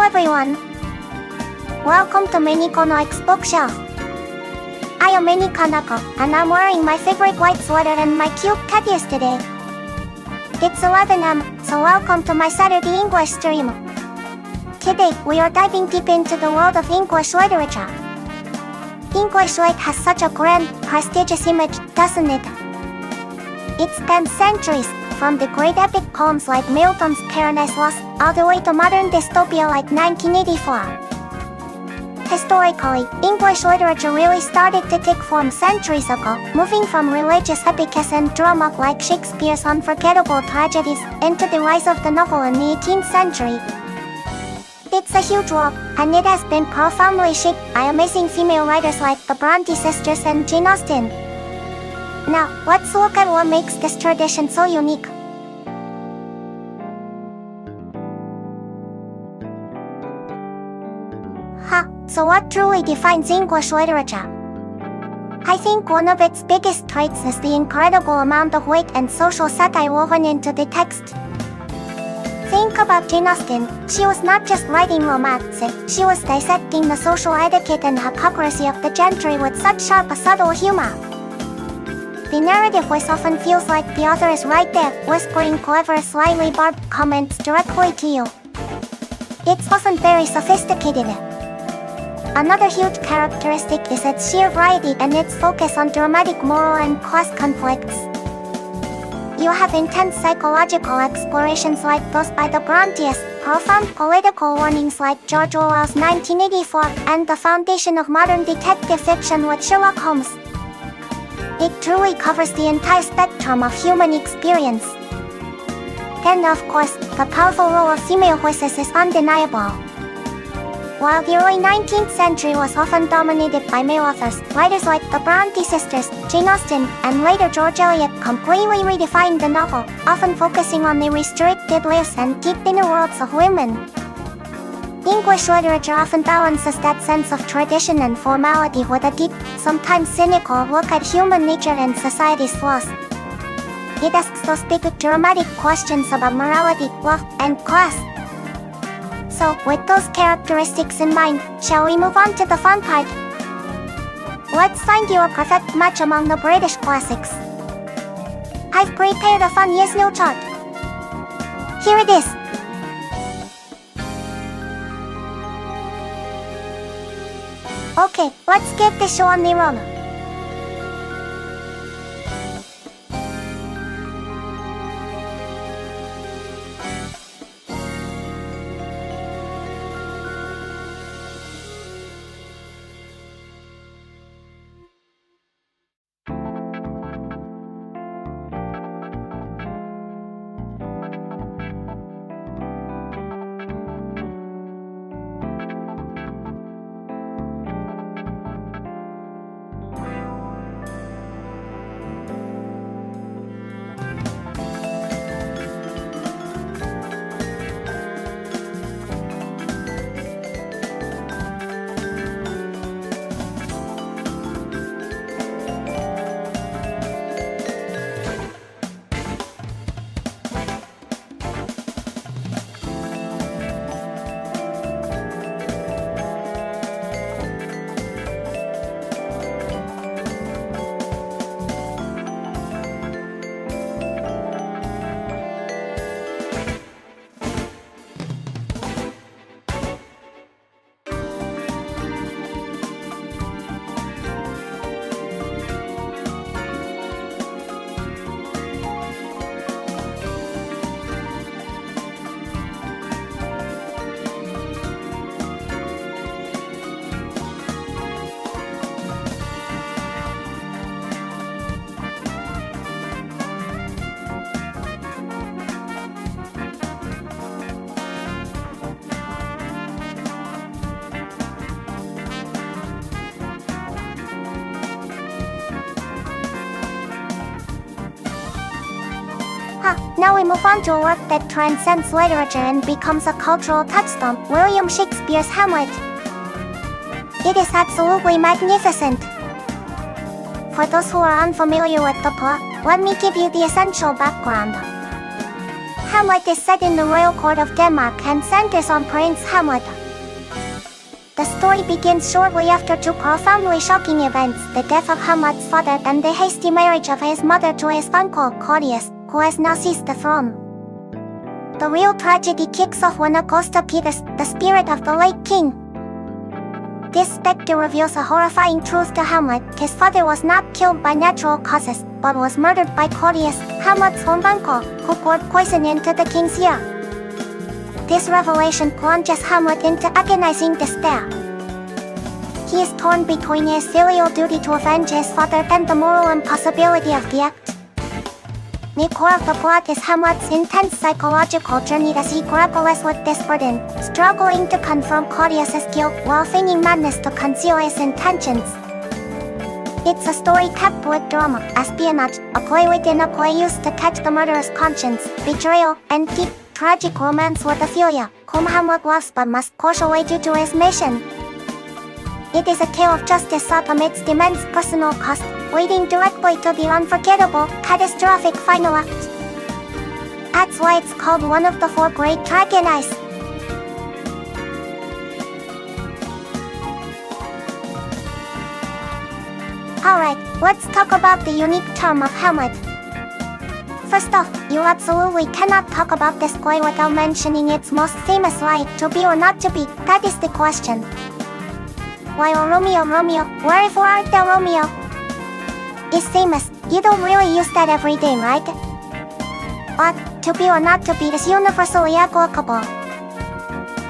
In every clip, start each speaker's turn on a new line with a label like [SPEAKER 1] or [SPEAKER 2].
[SPEAKER 1] everyone! Welcome to Mini-Koneko's bookshelf. I am Mini-Koneko, and I'm wearing my favorite white sweater and my cute teddies today. It's 11 am, so welcome to my Saturday English stream. Today, we are diving deep into the world of English literature. English lit has such a grand, prestigious image, doesn't it? It spans centuries, from the great epic poems like Milton's Paradise Lost, all the way to modern dystopia like 1984. Historically, English literature really started to take form centuries ago, moving from religious epics and drama like Shakespeare's unforgettable tragedies, into the rise of the novel in the 18th century. It's a huge world, and it has been profoundly shaped by amazing female writers like the Bronte sisters and Jane Austen. Now, let's look at what makes this tradition so unique. So what truly defines English literature? I think one of its biggest traits is the incredible amount of wit and social satire woven into the text. Think about Jane Austen. She was not just writing romance, she was dissecting the social etiquette and hypocrisy of the gentry with such sharp, subtle humor. The narrative voice often feels like the author is right there, whispering clever, slightly barbed comments directly to you. It's often very sophisticated. Another huge characteristic is its sheer variety and its focus on dramatic moral and class conflicts. You have intense psychological explorations like those by the Brontes, profound political warnings like George Orwell's 1984, and the foundation of modern detective fiction with Sherlock Holmes. It truly covers the entire spectrum of human experience. And of course, the powerful role of female voices is undeniable. While the early 19th century was often dominated by male authors, writers like the Bronte sisters, Jane Austen, and later George Eliot completely redefined the novel, often focusing on the restricted lives and deep inner worlds of women. English literature often balances that sense of tradition and formality with a deep, sometimes cynical look at human nature and society's flaws. It asks those big, dramatic questions about morality, love, and class. So, with those characteristics in mind, shall we move on to the fun part? Let's find you a perfect match among the British classics. I've prepared a fun yes-no chart. Here it is. Okay, let's get the show on the road. Now we move on to a work that transcends literature and becomes a cultural touchstone, William Shakespeare's Hamlet. It is absolutely magnificent. For those who are unfamiliar with the plot, let me give you the essential background. Hamlet is set in the royal court of Denmark and centers on Prince Hamlet. The story begins shortly after two profoundly shocking events, the death of Hamlet's father and the hasty marriage of his mother to his uncle Claudius, who has now seized the throne. The real tragedy kicks off when a ghost appears, the spirit of the late king. This specter reveals a horrifying truth to Hamlet: his father was not killed by natural causes, but was murdered by Claudius, Hamlet's own uncle, who poured poison into the king's ear. This revelation plunges Hamlet into agonizing despair. He is torn between his filial duty to avenge his father and the moral impossibility of the act. The core of the plot is Hamlet's intense psychological journey as he grapples with this burden, struggling to confirm Claudius's guilt while feigning madness to conceal his intentions. It's a story packed with drama, espionage, a play within a play used to catch the murderer's conscience, betrayal, and deep, tragic romance with Ophelia, whom Hamlet loves but must push away due to his mission. It is a tale of justice sought amidst immense personal cost, leading directly to the unforgettable, catastrophic final act. That's why it's called one of the four great tragedies. Alright, let's talk about the unique charm of Hamlet. First off, you absolutely cannot talk about this play without mentioning its most famous line, to be or not to be, that is the question. Why oh Romeo, Romeo, wherefore art thou Romeo? Is famous, you don't really use that every day, right? But, to be or not to be is universally applicable.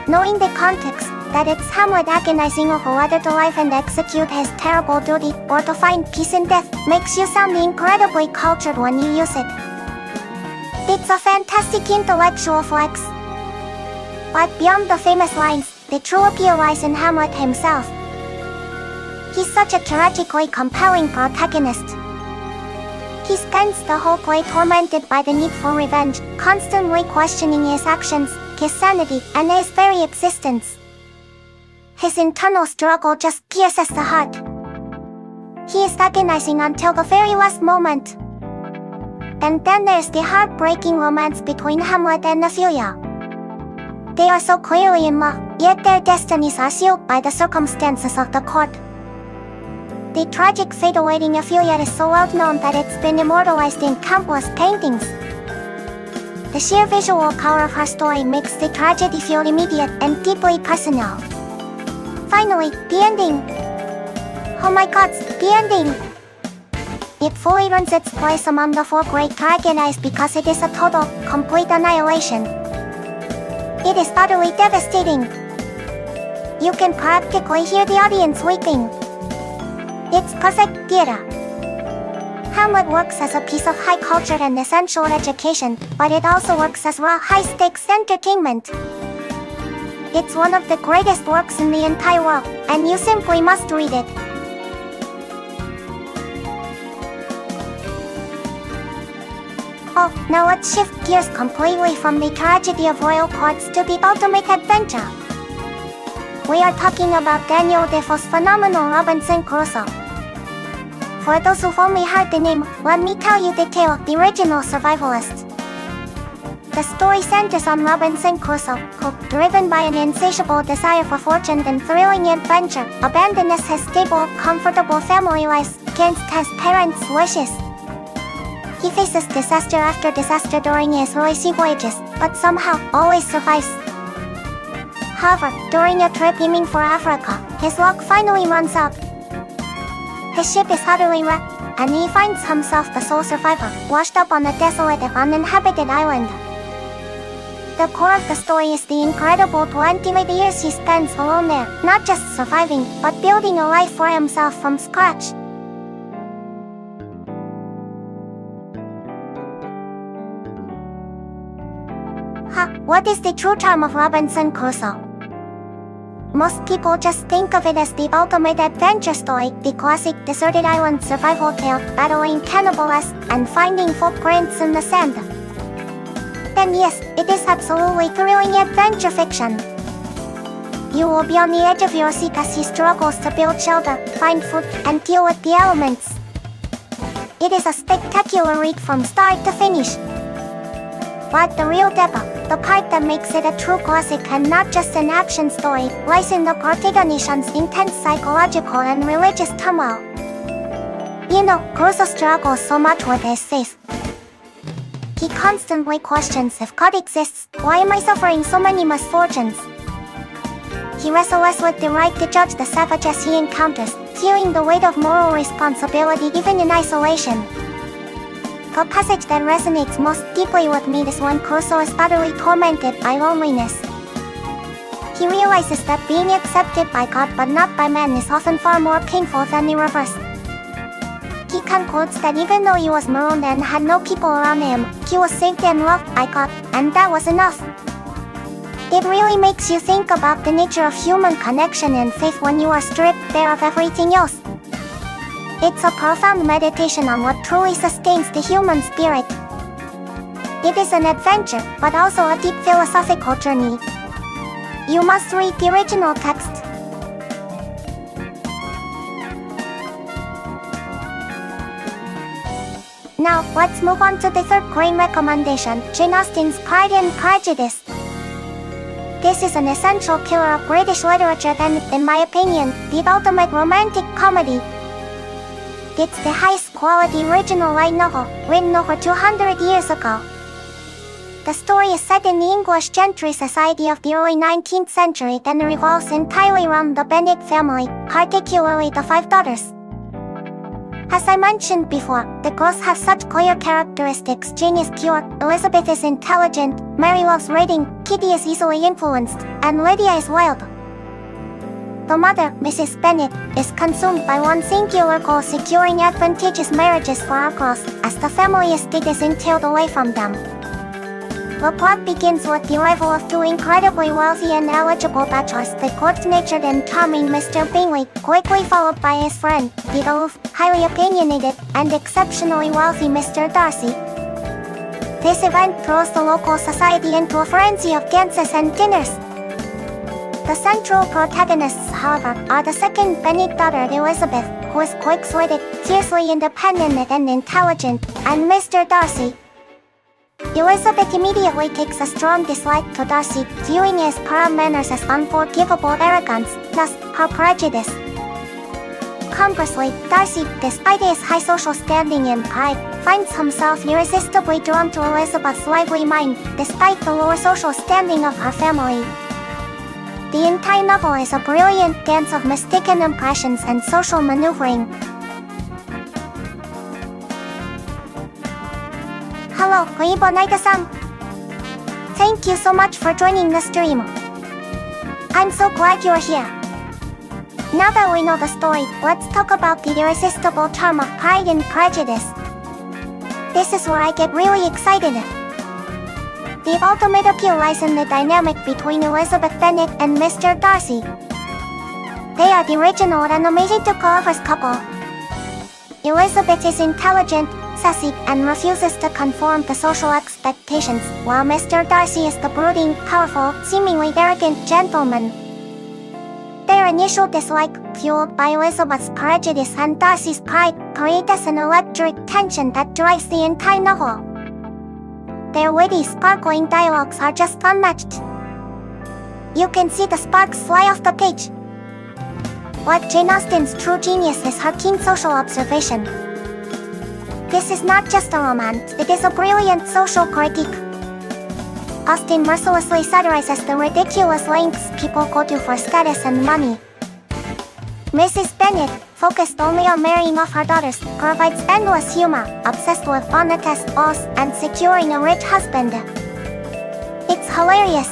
[SPEAKER 1] Knowing the context, that it's Hamlet agonizing over whether to live and execute his terrible duty, or to find peace in death, makes you sound incredibly cultured when you use it. It's a fantastic intellectual flex. But beyond the famous lines, the true appeal lies in Hamlet himself. He's such a tragically compelling protagonist. He spends the whole play tormented by the need for revenge, constantly questioning his actions, his sanity, and his very existence. His internal struggle just pierces the heart. He is agonizing until the very last moment. And then there's the heartbreaking romance between Hamlet and Ophelia. They are so clearly in love, yet their destinies are sealed by the circumstances of the court. The tragic fate awaiting Ophelia is so well known that it's been immortalized in countless paintings. The sheer visual power of her story makes the tragedy feel immediate and deeply personal. Finally, the ending. Oh my god, the ending! It fully earns its place among the four great tragedies because it is a total, complete annihilation. It is utterly devastating. You can practically hear the audience weeping. It's perfect theater. Hamlet works as a piece of high culture and essential education, but it also works as raw high-stakes entertainment. It's one of the greatest works in the entire world, and you simply must read it. Oh, now let's shift gears completely from the tragedy of royal courts to the ultimate adventure. We are talking about Daniel Defoe's phenomenal Robinson Crusoe. For those who've only heard the name, let me tell you the tale of the original survivalist. The story centers on Robinson Crusoe, who, driven by an insatiable desire for fortune and thrilling adventure, abandons his stable, comfortable family life against his parents' wishes. He faces disaster after disaster during his early sea voyages, but somehow always survives. However, during a trip aiming for Africa, his luck finally runs out. His ship is utterly wrecked, and he finds himself the sole survivor, washed up on a desolate and uninhabited island. The core of the story is the incredible 28 years he spends alone there, not just surviving, but building a life for himself from scratch. What is the true charm of Robinson Crusoe? Most people just think of it as the ultimate adventure story, the classic deserted island survival tale, battling cannibals and finding footprints in the sand. And yes, it is absolutely thrilling adventure fiction. You will be on the edge of your seat as he struggles to build shelter, find food, and deal with the elements. It is a spectacular read from start to finish. But the real depth, the part that makes it a true classic and not just an action story, lies in the protagonist's intense psychological and religious turmoil. You know, Crusoe struggles so much with his faith. He constantly questions if God exists. Why am I suffering so many misfortunes? He wrestles with the right to judge the savages he encounters, feeling the weight of moral responsibility even in isolation. The passage that resonates most deeply with me is when Crusoe is utterly tormented by loneliness. He realizes that being accepted by God but not by man is often far more painful than the reverse. He concludes that even though he was marooned and had no people around him, he was saved and loved by God, and that was enough. It really makes you think about the nature of human connection and faith when you are stripped bare of everything else. It's a profound meditation on what truly sustains the human spirit. It is an adventure, but also a deep philosophical journey. You must read the original text. Now, let's move on to the third grade recommendation, Jane Austen's Pride and Prejudice. This is an essential pillar of British literature and, in my opinion, the ultimate romantic comedy. It's the highest quality original light novel, written over 200 years ago. The story is set in the English gentry society of the early 19th century and revolves entirely around the Bennet family, particularly the 5 daughters. As I mentioned before, the girls have such clear characteristics. Jane is pure, Elizabeth is intelligent, Mary loves reading, Kitty is easily influenced, and Lydia is wild. The mother, Mrs. Bennet, is consumed by one singular goal: securing advantageous marriages for her girls, as the family estate is entailed away from them. The plot begins with the arrival of 2 incredibly wealthy and eligible bachelors, the good-natured and charming Mr. Bingley, quickly followed by his friend, the aloof, highly opinionated, and exceptionally wealthy Mr. Darcy. This event throws the local society into a frenzy of dances and dinners. The central protagonists, however, are the second Bennet daughter, Elizabeth, who is quick-witted, fiercely independent and intelligent, and Mr. Darcy. Elizabeth immediately takes a strong dislike to Darcy, viewing his proud manners as unforgivable arrogance, thus, her prejudice. Conversely, Darcy, despite his high social standing and pride, finds himself irresistibly drawn to Elizabeth's lively mind, despite the lower social standing of her family. The entire novel is a brilliant dance of mistaken impressions and social maneuvering. Hello, Mini-Koneko-san. Thank you so much for joining the stream. I'm so glad you're here. Now that we know the story, let's talk about the irresistible charm of Pride and Prejudice. This is where I get really excited. The ultimate appeal lies in the dynamic between Elizabeth Bennet and Mr. Darcy. They are the original and amazing to clever couple. Elizabeth is intelligent, sassy, and refuses to conform to social expectations, while Mr. Darcy is the brooding, powerful, seemingly arrogant gentleman. Their initial dislike, fueled by Elizabeth's prejudice and Darcy's pride, creates an electric tension that drives the entire novel. Their witty, sparkling dialogues are just unmatched. You can see the sparks fly off the page. What Jane Austen's true genius is her keen social observation. This is not just a romance, it is a brilliant social critique. Austen mercilessly satirizes the ridiculous lengths people go to for status and money. Mrs. Bennet, focused only on marrying off her daughters, provides endless humor, obsessed with bonnetes, balls, and securing a rich husband. It's hilarious.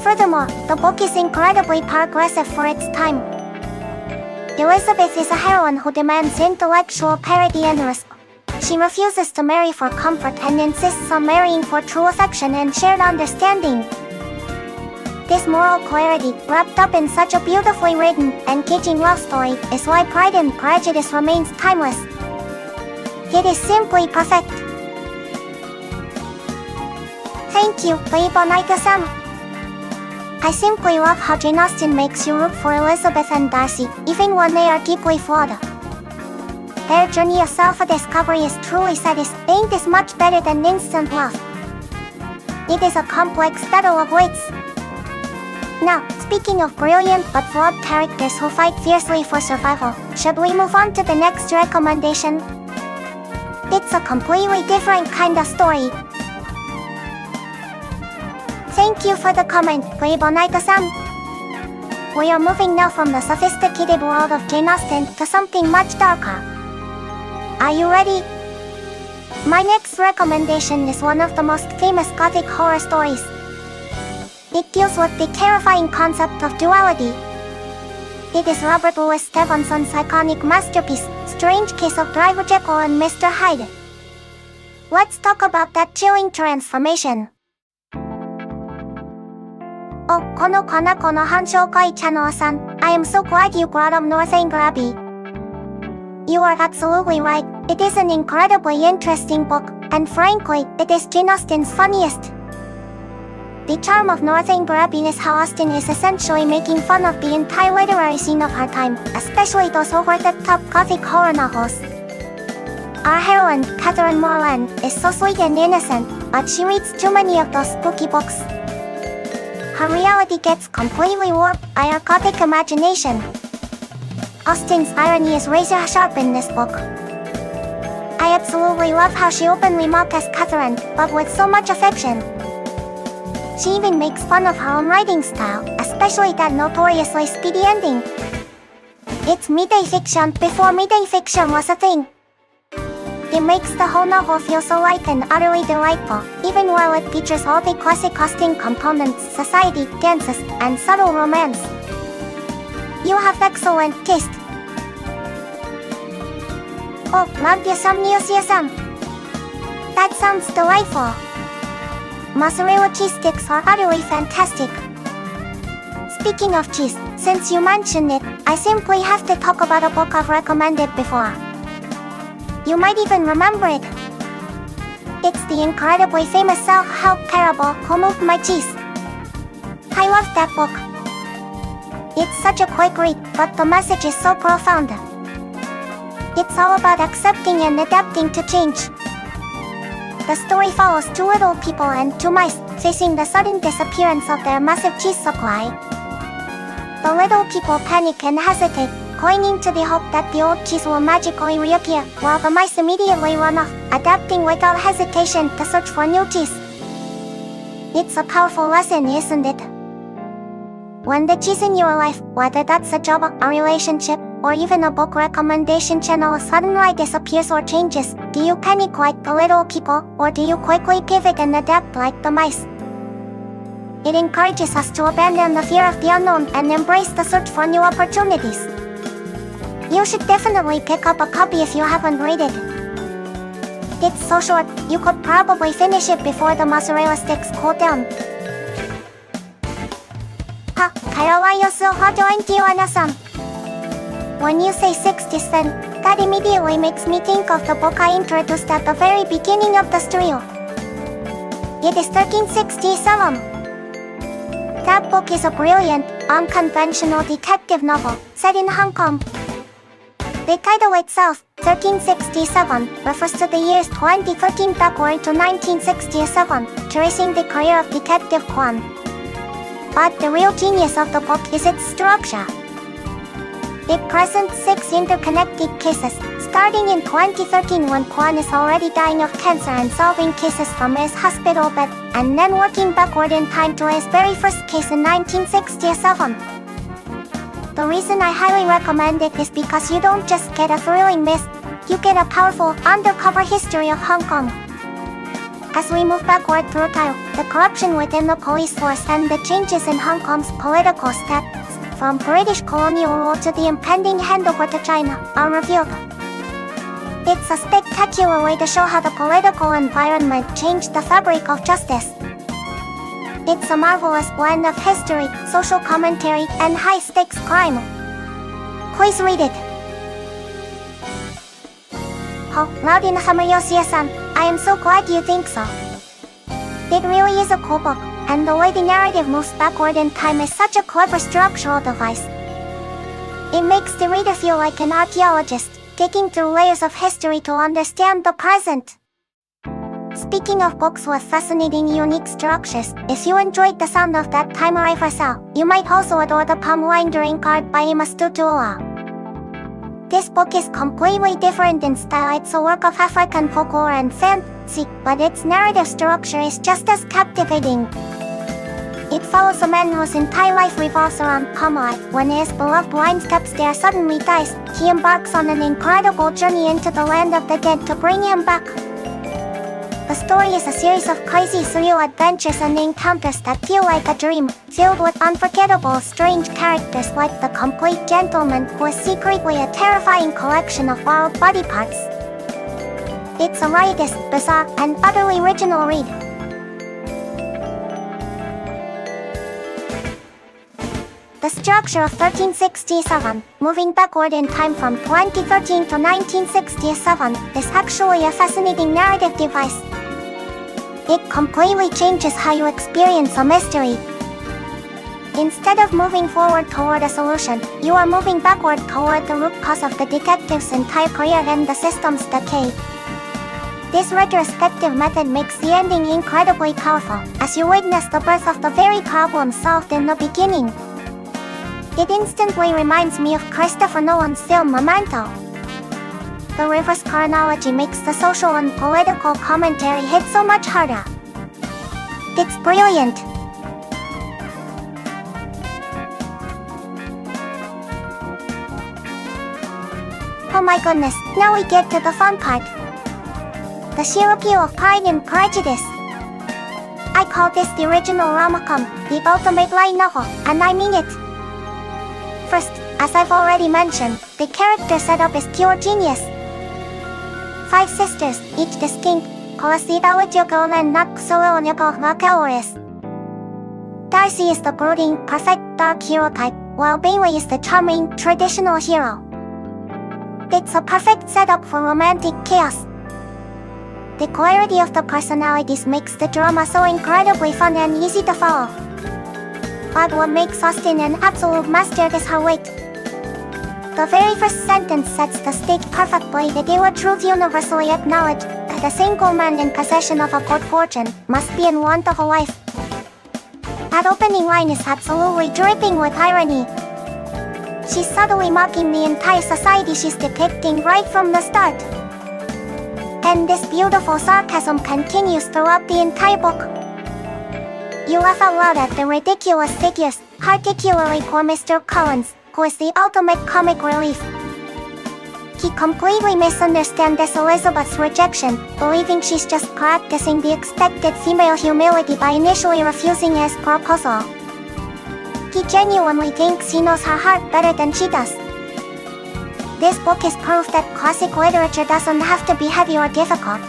[SPEAKER 1] Furthermore, the book is incredibly progressive for its time. Elizabeth is a heroine who demands intellectual parity and risk. She refuses to marry for comfort and insists on marrying for true affection and shared understanding. This moral clarity, wrapped up in such a beautifully written, engaging love story, is why Pride and Prejudice remains timeless. It is simply perfect. Thank you, Mini-Koneko-san. I simply love how Jane Austen makes you root for Elizabeth and Darcy, even when they are deeply flawed. Their journey of self-discovery is truly satisfying. This much better than instant love. It is a complex battle of wits. Now, speaking of brilliant but flawed characters who fight fiercely for survival, should we move on to the next recommendation? It's a completely different kind of story. Thank you for the comment, Weibonaito-san. We are moving now from the sophisticated world of Jane Austen to something much darker. Are you ready? My next recommendation is one of the most famous Gothic horror stories. It deals with the terrifying concept of duality. It is Robert Louis Stevenson's iconic masterpiece, Strange Case of Dr. Jekyll and Mr. Hyde. Let's talk about that chilling transformation. このかなこの反紹介チャンネルさん, I am so glad you brought up Northanger Abbey. You are absolutely right, it is an incredibly interesting book, and frankly, it is Jane Austen's funniest. The charm of Northanger Abbey is how Austen is essentially making fun of the entire literary scene of her time, especially those over-the-top Gothic horror novels. Our heroine, Catherine Morland, is so sweet and innocent, but she reads too many of those spooky books. Her reality gets completely warped by her Gothic imagination. Austen's irony is razor-sharp in this book. I absolutely love how she openly mocks Catherine, but with so much affection. She even makes fun of her own writing style, especially that notoriously speedy ending. It's midday fiction before midday fiction was a thing. It makes the whole novel feel so light and utterly delightful, even while it features all the classic Austen components, society, dances, and subtle romance. You have excellent taste. Oh, Magya-san. That sounds delightful. Mozzarella cheese sticks are utterly fantastic. Speaking of cheese, since you mentioned it, I simply have to talk about a book I've recommended before. You might even remember it. It's the incredibly famous self-help parable, Who Moved My Cheese? I love that book. It's such a quick read, but the message is so profound. It's all about accepting and adapting to change. The story follows two little people and two mice facing the sudden disappearance of their massive cheese supply. The little people panic and hesitate, clinging to the hope that the old cheese will magically reappear, while the mice immediately run off, adapting without hesitation to search for new cheese. It's a powerful lesson, isn't it? When the cheese in your life, whether that's a job, a relationship, or even a book recommendation channel, suddenly disappears or changes, do you panic like the little people, or do you quickly pivot and adapt like the mice? It encourages us to abandon the fear of the unknown and embrace the search for new opportunities. You should definitely pick up a copy if you haven't read it. It's so short, you could probably finish it before the mozzarella sticks cool down. When you say 60s then, that immediately makes me think of the book I introduced at the very beginning of the story. It is 1367. That book is a brilliant, unconventional detective novel, set in Hong Kong. The title itself, 1367, refers to the years 2013 backward to 1967, tracing the career of Detective Kwan. But the real genius of the book is its structure. It presents 6 interconnected cases, starting in 2013 when Kwan is already dying of cancer and solving cases from his hospital bed, and then working backward in time to his very first case in 1967. The reason I highly recommend it is because you don't just get a thrilling myth, you get a powerful, undercover history of Hong Kong. As we move backward through time, the corruption within the police force and the changes in Hong Kong's political status, from British colonial rule to the impending handover to China, are revealed. It's a spectacular way to show how the political environment changed the fabric of justice. It's a marvelous blend of history, social commentary, and high-stakes crime. Please read it. Loudin-san, I am so glad you think so. It really is a cool book, and the way the narrative moves backward in time is such a clever structural device. It makes the reader feel like an archaeologist, digging through layers of history to understand the present. Speaking of books with fascinating unique structures, if you enjoyed the sound of that timer I foresaw, you might also adore the palm wandering card by Imastutua. This book is completely different in style. It's a work of African folklore and fantasy, but its narrative structure is just as captivating. It follows a man whose entire life revolves around Kamai. When his beloved wine stepdad suddenly dies, he embarks on an incredible journey into the land of the dead to bring him back. The story is a series of crazy surreal adventures and encounters that feel like a dream, filled with unforgettable, strange characters like the complete gentleman who is secretly a terrifying collection of borrowed body parts. It's a riotous, bizarre, and utterly original read. The structure of 1367, moving backward in time from 2013 to 1967, is actually a fascinating narrative device. It completely changes how you experience a mystery. Instead of moving forward toward a solution, you are moving backward toward the root cause of the detective's entire career and the system's decay. This retrospective method makes the ending incredibly powerful, as you witness the birth of the very problem solved in the beginning. It instantly reminds me of Christopher Nolan's film Memento. The reverse chronology makes the social and political commentary hit so much harder. It's brilliant. Oh my goodness, now we get to the fun part. The sheer appeal of Pride and Prejudice. I call this the original rom-com, the ultimate light novel, and I mean it. First, as I've already mentioned, the character setup is pure genius. 5 sisters, each distinct, and Darcy is the brooding, perfect dark hero type, while Bailey is the charming, traditional hero. It's a perfect setup for romantic chaos. The clarity of the personalities makes the drama so incredibly fun and easy to follow. But what makes Austen an absolute master is her wit. The very first sentence sets the stage perfectly. The daily truth universally acknowledged that a single man in possession of a good fortune must be in want of a wife. That opening line is absolutely dripping with irony. She's subtly mocking the entire society she's depicting right from the start. And this beautiful sarcasm continues throughout the entire book. You laugh out loud at the ridiculous figures, particularly poor Mr. Collins, who is the ultimate comic relief. He completely misunderstands Elizabeth's rejection, believing she's just practicing the expected female humility by initially refusing his proposal. He genuinely thinks he knows her heart better than she does. This book is proof that classic literature doesn't have to be heavy or difficult.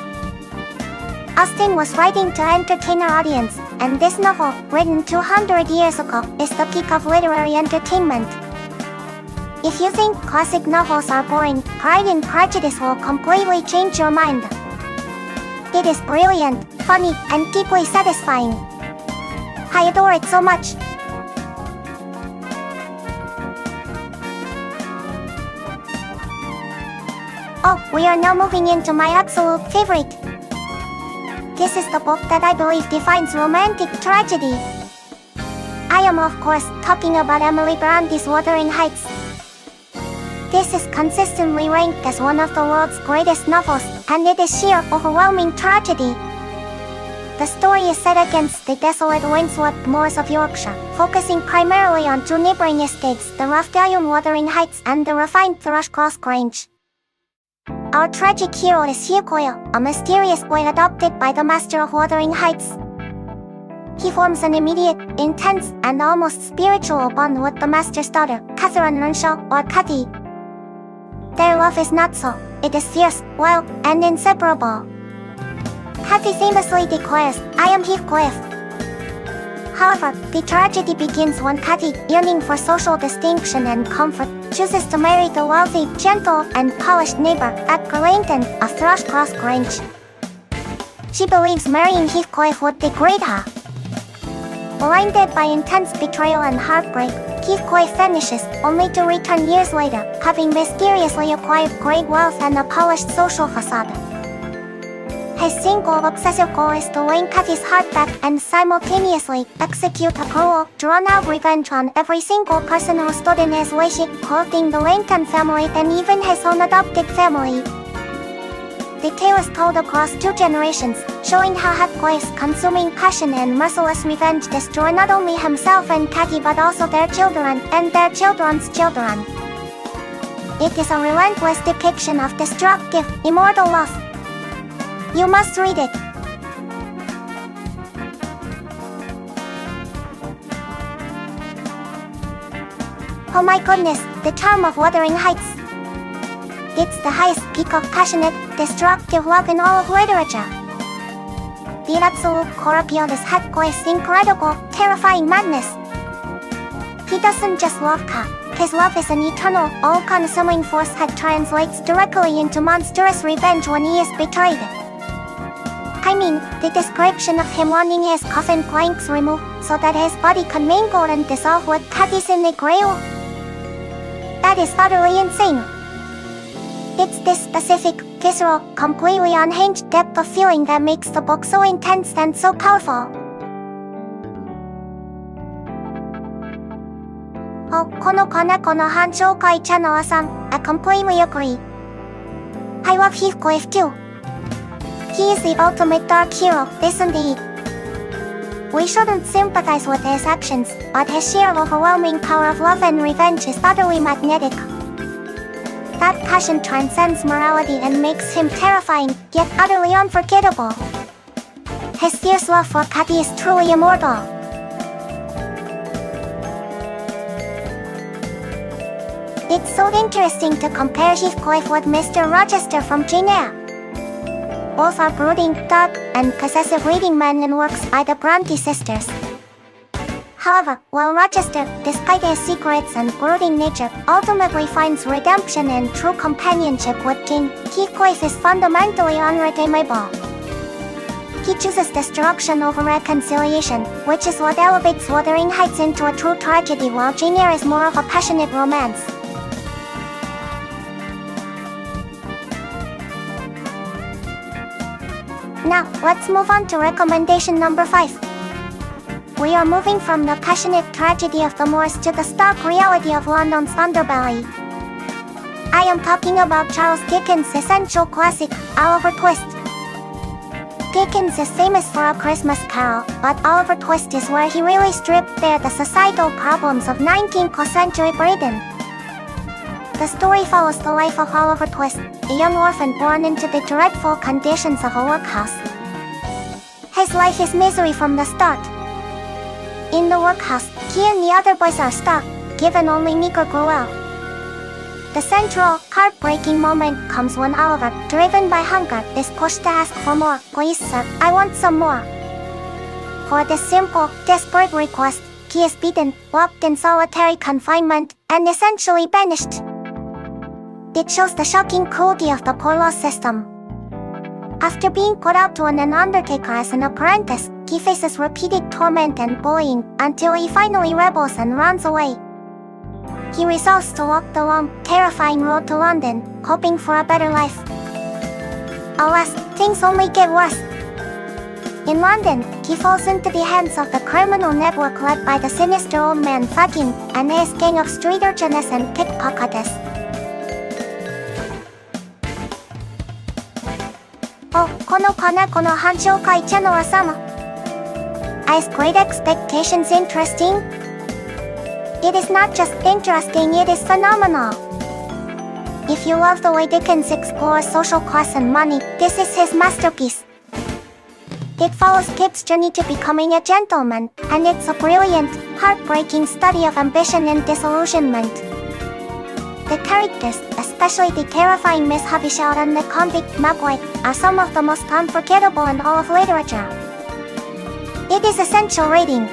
[SPEAKER 1] Austen was writing to entertain her audience, and this novel, written 200 years ago, is the peak of literary entertainment. If you think classic novels are boring, Pride and Prejudice will completely change your mind. It is brilliant, funny, and deeply satisfying. I adore it so much. Oh, we are now moving into my absolute favorite. This is the book that I believe defines romantic tragedy. I am of course talking about Emily Bronte's Wuthering Heights. This is consistently ranked as one of the world's greatest novels, and it is sheer, overwhelming tragedy. The story is set against the desolate windswept moors of Yorkshire, focusing primarily on 2 neighboring estates, the Rathdown Wuthering Heights and the refined Thrushcross Grange. Our tragic hero is Hugh Coyle, a mysterious boy adopted by the master of Wuthering Heights. He forms an immediate, intense, and almost spiritual bond with the master's daughter, Catherine Earnshaw, or Cathy. Their love is not so. It is fierce, wild, and inseparable. Cathy famously declares, "I am Heathcliff." However, the tragedy begins when Cathy, yearning for social distinction and comfort, chooses to marry the wealthy, gentle, and polished neighbor, Edgar Langton, of Thrushcross Grange. She believes marrying Heathcliff would degrade her. Blinded by intense betrayal and heartbreak, Heathcliff vanishes, only to return years later, having mysteriously acquired great wealth and a polished social facade. His single obsessive goal is to win Kathy's heart back and simultaneously execute a cruel, drawn-out revenge on every single person who stood in his way, including the Langton family and even his own adopted family. The tale is told across 2 generations, showing how Hatko's consuming passion and merciless revenge destroy not only himself and Kathy but also their children and their children's children. It is a relentless depiction of destructive, immortal love. You must read it. Oh my goodness, the charm of Wuthering Heights. It's the highest peak of passionate, destructive love in all of literature. The absolute core appeal is Hatko's incredible, terrifying madness. He doesn't just love Ka. His love is an eternal, all-consuming force that translates directly into monstrous revenge when he is betrayed. I mean, the description of him wanting his coffin planks removed so that his body can mingle and dissolve with Kathy's in the grave. That is utterly insane. It's this specific, visceral, completely unhinged depth of feeling that makes the book so intense and so powerful. Oh, このKonekoの反紹介者のさん, I completely agree. I love Heathcliff too. He is the ultimate dark hero, isn't he? We shouldn't sympathize with his actions, but his sheer overwhelming power of love and revenge is utterly magnetic. That passion transcends morality and makes him terrifying, yet utterly unforgettable. His fierce love for Kathy is truly immortal. It's so interesting to compare Heathcliff with Mr. Rochester from Jane Eyre. Both are brooding, dark, and possessive leading men in works by the Bronte sisters. However, while Rochester, despite his secrets and brooding nature, ultimately finds redemption and true companionship with Jane, Heathcliff is fundamentally unredeemable. He chooses destruction over reconciliation, which is what elevates Wuthering Heights into a true tragedy, while Jane Eyre is more of a passionate romance. Now, let's move on to recommendation number 5. We are moving from the passionate tragedy of the moors to the stark reality of London's underbelly. I am talking about Charles Dickens' essential classic, Oliver Twist. Dickens is famous for A Christmas Carol, but Oliver Twist is where he really stripped bare the societal problems of 19th century Britain. The story follows the life of Oliver Twist, a young orphan born into the dreadful conditions of a workhouse. His life is misery from the start. In the workhouse, he and the other boys are starved, given only meager gruel. The central, heartbreaking moment comes when Oliver, driven by hunger, is pushed to ask for more. Please, sir, I want some more. For this simple, desperate request, he is beaten, locked in solitary confinement, and essentially banished. It shows the shocking cruelty of the poor law system. After being put out to an undertaker as an apprentice, he faces repeated torment and bullying, until he finally rebels and runs away. He resolves to walk the long, terrifying road to London, hoping for a better life. Alas, things only get worse. In London, he falls into the hands of the criminal network led by the sinister old man Fagin, and his gang of street urchins and pickpockets. Oh, このKonekoの反紹介者のさん. Is Great Expectations interesting? It is not just interesting, it is phenomenal. If you love the way Dickens explores social class and money, this is his masterpiece. It follows Kip's journey to becoming a gentleman, and it's a brilliant, heartbreaking study of ambition and disillusionment. The characters, especially the terrifying Miss Havisham and the convict Magway, are some of the most unforgettable in all of literature. It is essential reading.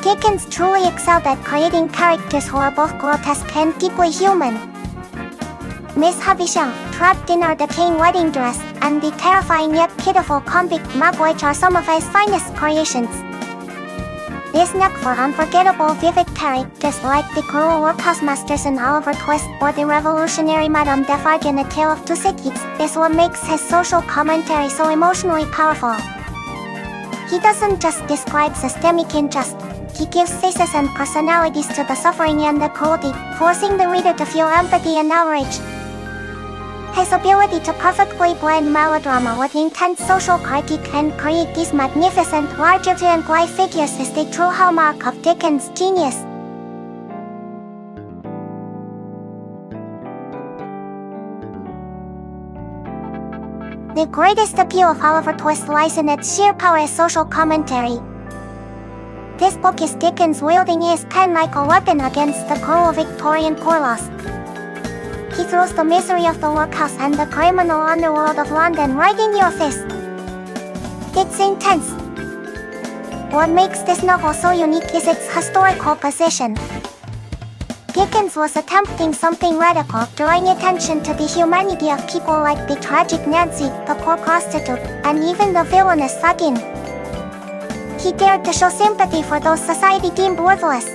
[SPEAKER 1] Dickens truly excelled at creating characters who are both grotesque and deeply human. Miss Havisham, trapped in her decaying wedding dress, and the terrifying yet pitiful convict Magway are some of his finest creations. This knack for unforgettable vivid characters like the cruel workhouse masters in Oliver Twist or the revolutionary Madame Defarge in A Tale of Two Cities is what makes his social commentary so emotionally powerful. He doesn't just describe systemic injustice, he gives faces and personalities to the suffering and the cruelty, forcing the reader to feel empathy and outrage. His ability to perfectly blend melodrama with intense social critique and create these magnificent, larger-than-life figures is the true hallmark of Dickens' genius. The greatest appeal of Oliver Twist lies in its sheer power as social commentary. This book is Dickens wielding his pen like a weapon against the cruel Victorian poor laws. He throws the misery of the workhouse and the criminal underworld of London right in your face. It's intense. What makes this novel so unique is its historical position. Dickens was attempting something radical, drawing attention to the humanity of people like the tragic Nancy, the poor prostitute, and even the villainous Fagin. He dared to show sympathy for those society deemed worthless.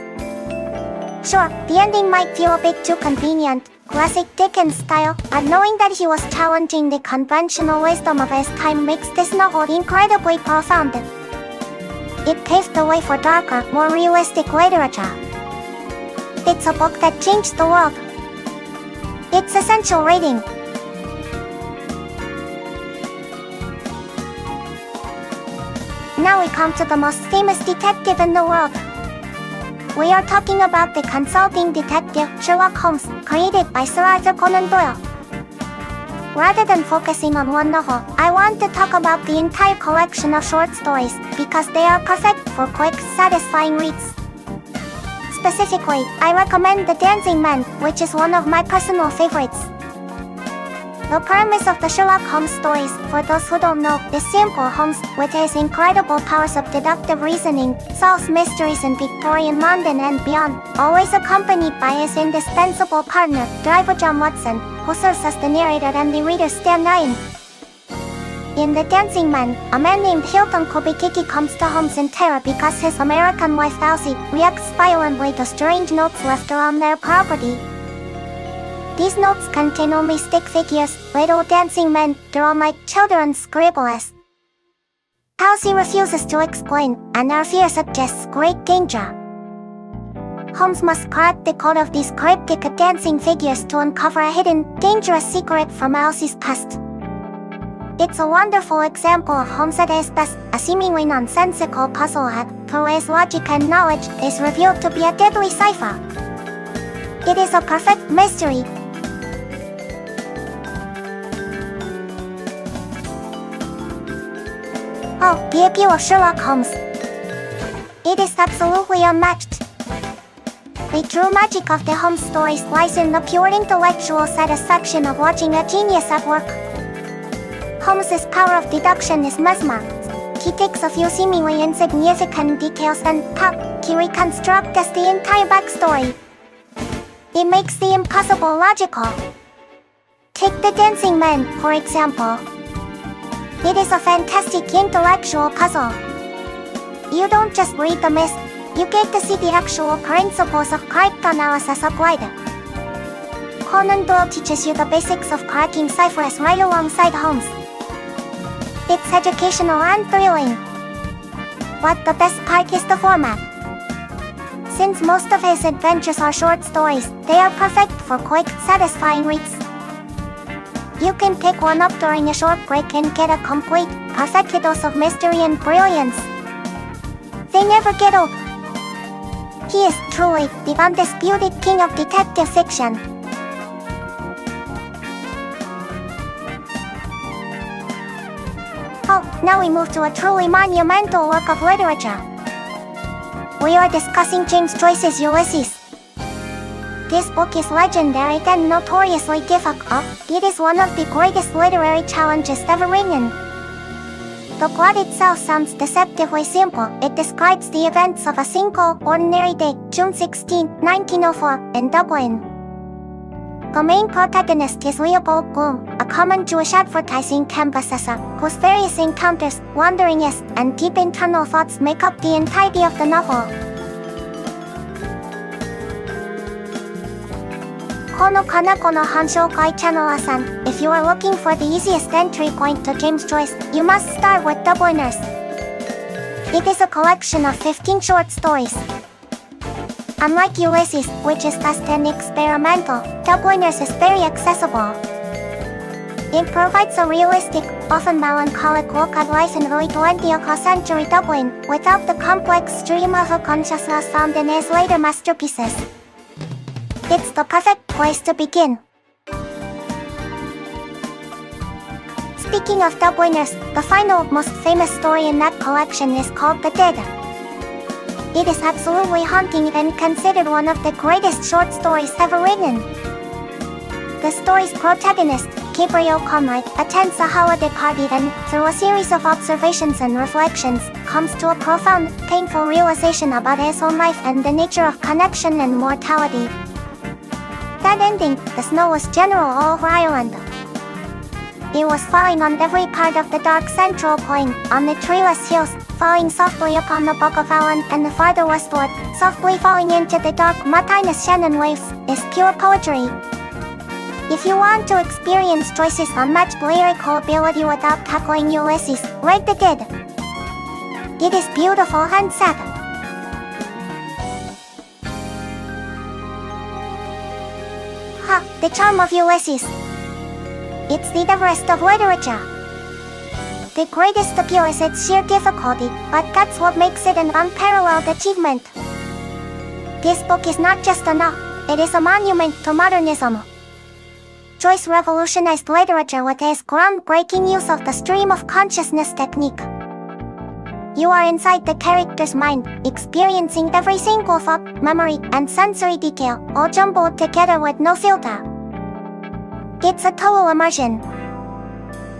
[SPEAKER 1] Sure, the ending might feel a bit too convenient, classic Dickens style, but knowing that he was challenging the conventional wisdom of his time makes this novel incredibly profound. It paved the way for darker, more realistic literature. It's a book that changed the world. It's essential reading. Now we come to the most famous detective in the world. We are talking about the consulting detective Sherlock Holmes, created by Sir Arthur Conan Doyle. Rather than focusing on one novel, I want to talk about the entire collection of short stories, because they are perfect for quick, satisfying reads. Specifically, I recommend The Dancing Man, which is one of my personal favorites. The premise of the Sherlock Holmes stories, for those who don't know, is simple. Holmes, with his incredible powers of deductive reasoning, solves mysteries in Victorian London and beyond, always accompanied by his indispensable partner, driver John Watson, who serves as the narrator and the reader stand in. In The Dancing Man, a man named Hilton Kobikiki comes to Holmes in terror because his American wife Elsie reacts violently to strange notes left around their property. These notes contain only stick figures, little dancing men, drawn like children scribble as. Elsie refuses to explain, and her fear suggests great danger. Holmes must crack the code of these cryptic dancing figures to uncover a hidden, dangerous secret from Elsie's past. It's a wonderful example of Holmes at his best, a seemingly nonsensical puzzle that, through his logic and knowledge, is revealed to be a deadly cipher. It is a perfect mystery. Oh, the appeal of Sherlock Holmes. It is absolutely unmatched. The true magic of the Holmes stories lies in the pure intellectual satisfaction of watching a genius at work. Holmes's power of deduction is mesmerizing. He takes a few seemingly insignificant details and, pop, he reconstructs the entire backstory. It makes the impossible logical. Take The Dancing Man, for example. It is a fantastic intellectual puzzle. You don't just read the myth, you get to see the actual principles of cryptanalysis applied. Conan Doyle teaches you the basics of cracking ciphers right alongside Holmes. It's educational and thrilling. But the best part is the format. Since most of his adventures are short stories, they are perfect for quick, satisfying reads. You can pick one up during a short break and get a complete, perfect dose of mystery and brilliance. They never get old. He is truly the undisputed king of detective fiction. Oh, now we move to a truly monumental work of literature. We are discussing James Joyce's Ulysses. This book is legendary and notoriously difficult. It is one of the greatest literary challenges ever written. The plot itself sounds deceptively simple. It describes the events of a single, ordinary day, June 16, 1904, in Dublin. The main protagonist is Leopold Bloom, a common Jewish advertising canvasser, whose various encounters, wanderings, and deep internal thoughts make up the entirety of the novel. このKonekoの反紹介チャンネルさん If you are looking for the easiest entry point to James Joyce, you must start with Dubliners. It is a collection of 15 short stories. Unlike Ulysses, which is fast and experimental, Dubliners is very accessible. It provides a realistic, often melancholic look at life in early 20th century Dublin, without the complex stream of consciousness found in his later masterpieces. It's the perfect place to begin. Speaking of Dubliners, the final, most famous story in that collection is called The Dead. It is absolutely haunting and considered one of the greatest short stories ever written. The story's protagonist, Gabriel Conroy, attends a holiday party and, through a series of observations and reflections, comes to a profound, painful realization about his own life and the nature of connection and mortality. That ending, the snow was general all over Ireland. It was falling on every part of the dark central plain, on the treeless hills, falling softly upon the Bog of Allen and the farther westward, softly falling into the dark mountainous Shannon waves, is pure poetry. If you want to experience Joyce's unmatched lyrical ability without tackling Ulysses, read The Dead. It is beautiful and sad. The charm of Ulysses. It's the Everest of literature. The greatest appeal is its sheer difficulty, but that's what makes it an unparalleled achievement. This book is not just a novel, it is a monument to modernism. Joyce revolutionized literature with his groundbreaking use of the stream of consciousness technique. You are inside the character's mind, experiencing every single thought, memory, and sensory detail, all jumbled together with no filter. It's a total immersion.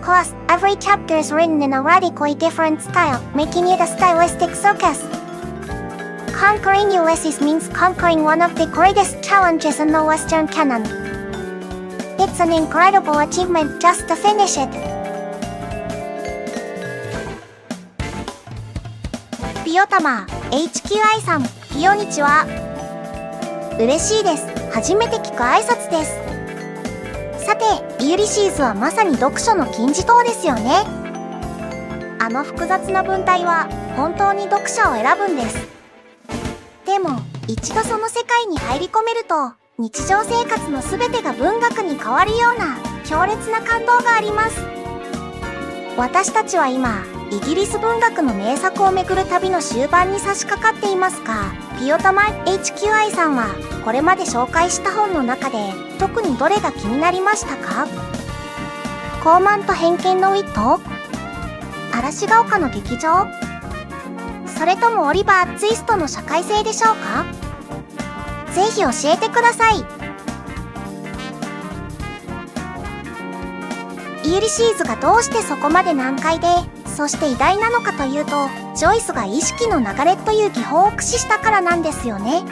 [SPEAKER 1] Plus, every chapter is written in a radically different style, making it a stylistic circus. Conquering Ulysses means conquering one of the greatest challenges in the Western canon. It's an incredible achievement just to finish it. ピヨタマー HQI さん、ピヨニチは。嬉しいです。初めて聞く挨拶です。さて、ユリシーズはまさに読書の金字塔ですよね。あの複雑な文体は本当に読者を選ぶんです。でも、一度その世界に入り込めると、日常生活のすべてが文学に変わるような強烈な感動があります。私たちは今、イギリス文学の名作をめぐる旅の終盤に差し掛かっていますが、ピヨタマ HQI さんはこれまで紹介した本の中で特にどれが気になりましたか？傲慢と偏見のウィット？嵐が丘の劇場？それともオリバー・ツイストの社会性でしょうか？ぜひ教えてください。ユリシーズがどうしてそこまで難解で、そして偉大なのかというと、ジョイスが意識の流れという技法を駆使したからなんですよね。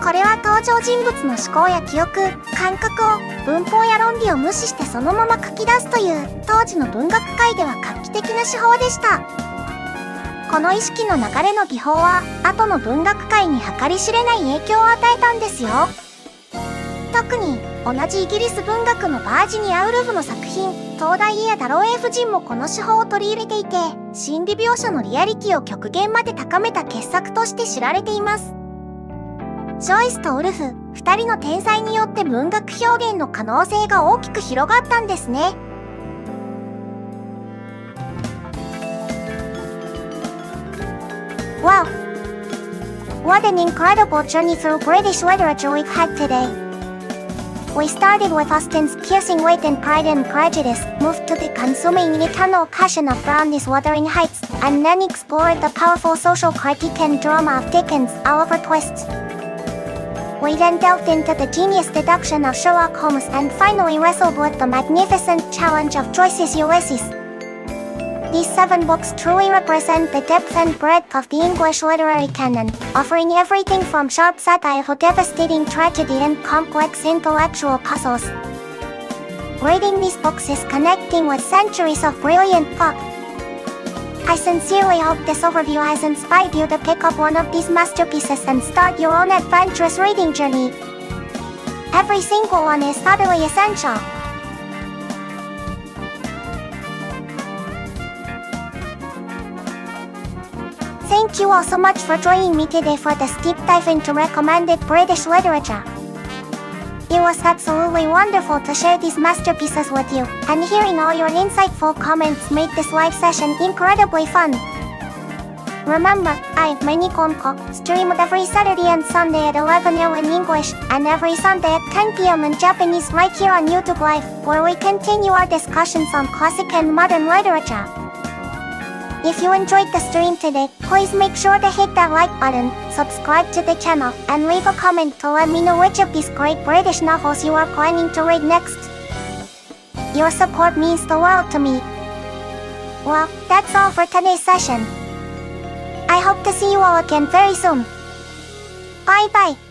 [SPEAKER 1] これは登場人物の思考や記憶、感覚を文法や論理を無視してそのまま書き出すという当時の文学界では画期的な手法でした。この意識の流れの技法は後の文学界に計り知れない影響を与えたんですよ。特に同じイギリス文学のバージニア・ウルフの作品東大エア・ダローエ夫人もこの手法を取り入れていて、心理描写のリアリティを極限まで高めた傑作として知られています。ジョイスとウルフ、二人の天才によって文学表現の可能性が大きく広がったんですね。Wow! What an incredible journey through British literature we've had today. We started with Austen's piercing wit and Pride and Prejudice, moved to the consuming eternal passion of Brownie's Wuthering Heights, and then explored the powerful social critique and drama of Dickens' Oliver Twist. We then delved into the genius deduction of Sherlock Holmes and finally wrestled with the magnificent challenge of Joyce's Ulysses. These 7 books truly represent the depth and breadth of the English literary canon, offering everything from sharp satire to devastating tragedy and complex intellectual puzzles. Reading these books is connecting with centuries of brilliant thought. I sincerely hope this overview has inspired you to pick up one of these masterpieces and start your own adventurous reading journey. Every single one is utterly essential. Thank you all so much for joining me today for this deep dive into recommended British literature. It was absolutely wonderful to share these masterpieces with you, and hearing all your insightful comments made this live session incredibly fun. Remember, Mini-Koneko stream every Saturday and Sunday at 11 a.m. in English, and every Sunday at 10 p.m. in Japanese right here on YouTube Live, where we continue our discussions on classic and modern literature. If you enjoyed the stream today, please make sure to hit that like button, subscribe to the channel, and leave a comment to let me know which of these great British novels you are planning to read next. Your support means the world to me. Well, that's all for today's session. I hope to see you all again very soon. Bye bye.